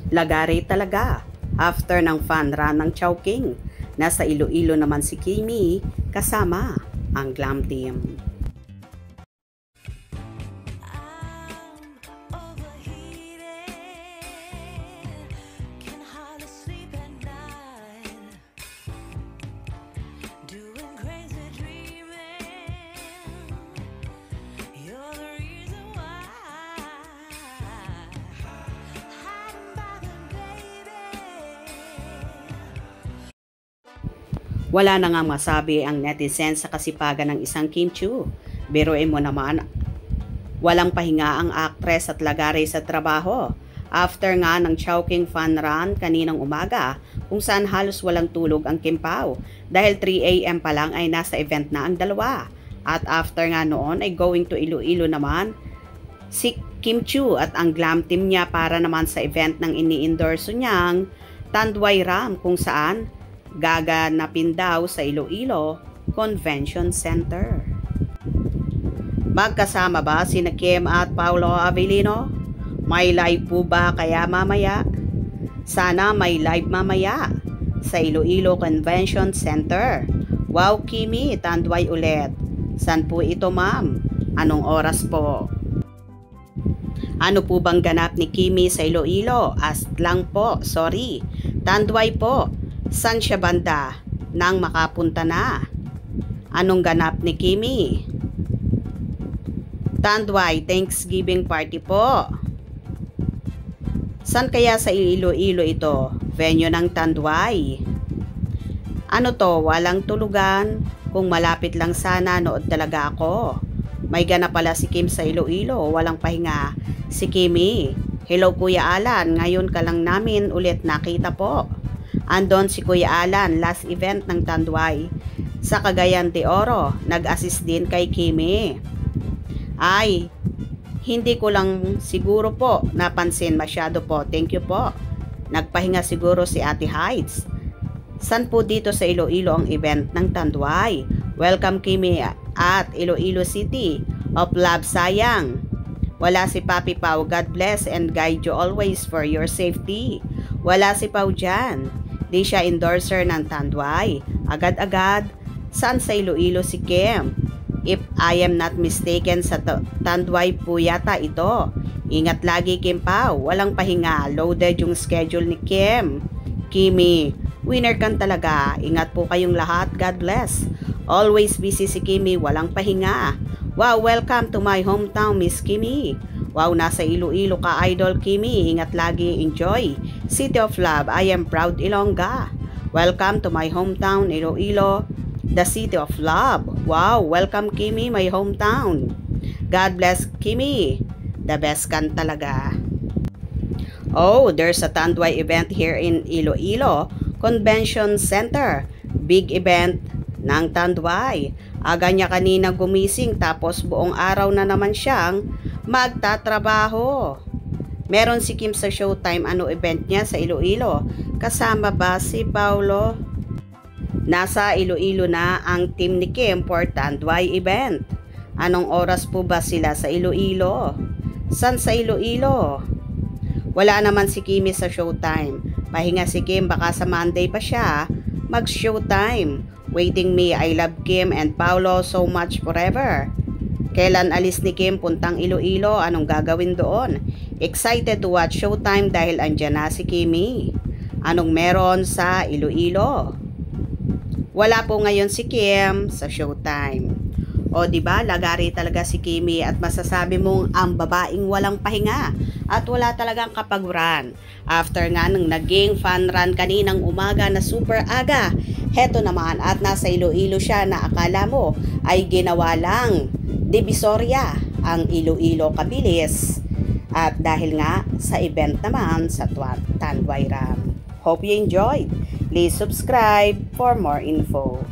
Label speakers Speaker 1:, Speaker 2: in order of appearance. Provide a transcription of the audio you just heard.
Speaker 1: Lagari talaga. After ng fun run ng Chowking, nasa Iloilo naman si Kimi kasama ang Glam Team. Wala na nga masabi ang netizen sa kasipagan ng isang Kim Chiu. Biruin mo naman, walang pahinga ang aktres at lagari sa trabaho. After nga ng Chowking fun run kaninang umaga, kung saan halos walang tulog ang Kim Pao. Dahil 3 AM pa lang ay nasa event na ang dalawa. At after nga noon ay going to Iloilo naman si Kim Chiu at ang Glam Team niya para naman sa event ng ini-endorse niyang Tanduay Ram, kung saan gaganapin daw sa Iloilo Convention Center. Magkasama ba sina Kim at Paolo Avellino? May live po ba kaya mamaya? Sana may live mamaya sa Iloilo Convention Center. Wow, Kimi, Tanduay ulit. San po ito, ma'am? Anong oras po? Ano po bang ganap ni Kimi sa Iloilo? Ask lang po, sorry. Tanduay po. San siya banda nang makapunta na? Anong ganap ni Kimi? Tanduay, Thanksgiving party po. San kaya sa Iloilo ito? Venue ng Tanduay. Ano to, walang tulugan? Kung malapit lang sana, nood talaga ako. May ganap pala si Kim sa Iloilo, walang pahinga. Si Kimi, hello Kuya Alan, ngayon ka lang namin ulit nakita po. Andon si Kuya Alan, last event ng Tanduay sa Cagayan de Oro. Nag-assist din kay Kimi. Ay, hindi ko lang siguro po napansin masyado po. Thank you po. Nagpahinga siguro si Ate Heights. San po dito sa Iloilo ang event ng Tanduay? Welcome Kimi at Iloilo City of Love, sayang. Wala si Papi Pao, God bless and guide you always for your safety. Wala si Pao dyan. Di siya endorser ng Tanduay. Agad-agad, saan sa Iloilo si Kim? If I am not mistaken, sa Tanduay po yata ito. Ingat lagi Kim Pao, walang pahinga. Loaded yung schedule ni Kim. Kimi, winner kan talaga. Ingat po kayong lahat, God bless. Always busy si Kimi, walang pahinga. Wow, welcome to my hometown, Miss Kimi. Wow, nasa Iloilo ka, Idol Kimi. Ingat lagi, enjoy. City of Love, I am proud Ilongga. Welcome to my hometown, Iloilo, the City of Love. Wow, welcome Kimi, my hometown. God bless Kimi. The best kan talaga. Oh, there's a Tanduay event here in Iloilo Convention Center. Big event ng Tanduay. Aga niya kanina gumising tapos buong araw na naman siyang magtatrabaho. Meron si Kim sa Showtime. Ano event niya sa Iloilo? Kasama ba si Paolo? Nasa Iloilo na ang team ni Kim for Tanduay event. Anong oras po ba sila sa Iloilo? San sa Iloilo? Wala naman si Kimi sa Showtime. Pahinga si Kim, baka sa Monday pa siya mag-Showtime. Waiting me, I love Kim and Paolo so much forever. Kailan alis ni Kim puntang Iloilo? Anong gagawin doon? Excited to watch Showtime dahil andyan na si Kimi. Anong meron sa Iloilo? Wala po ngayon si Kim sa Showtime. O diba, lagari talaga si Kimi at masasabi mong ang babaeng walang pahinga at wala talagang kapaguran. After nga nang naging fun run kaninang umaga na super aga, heto naman at nasa Iloilo siya na akala mo ay ginawa lang Divisoria ang Iloilo Kabilis. At dahil nga sa event naman sa Tanduay Ram. Hope you enjoyed. Please subscribe for more info.